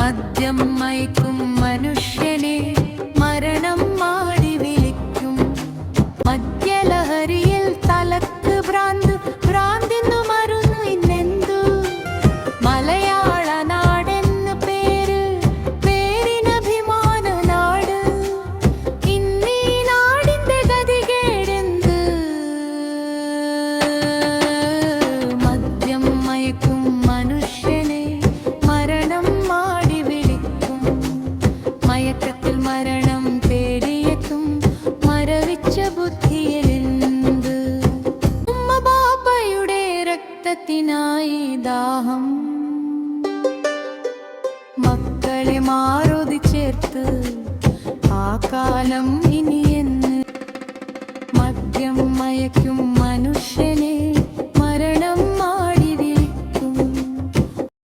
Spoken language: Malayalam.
മദ്യം മയക്കും മനുഷ്യനെ മരണം മാടി വിളിക്കും. മദ്യലഹരിയിൽ തലക്ക് ഭ്രാന്ത്, ഭ്രാന്തിന്നു മരുന്നു ഇന്നെന്തു. മലയാള നാടെന്ന് പേര്, പേരിനഭിമാന നാട്. ഇന്നീ നാടിന്റെ ഗതികേടെന്ത്. മദ്യം മയക്കും മനുഷ്യനെ മരണം മാടി വിളിക്കും. മയക്കത്തിൽ മരണം പേടിയെത്തും മരവിച്ച ബുദ്ധിയിലെന്ത്. ഉമ്മ ബാപ്പയുടെ രക്തത്തിനായി ദാഹം, മക്കളെ മാറുതി ചേർത്ത് ആ കാലം ഇനിയെന്ന്. മദ്യം മയക്കും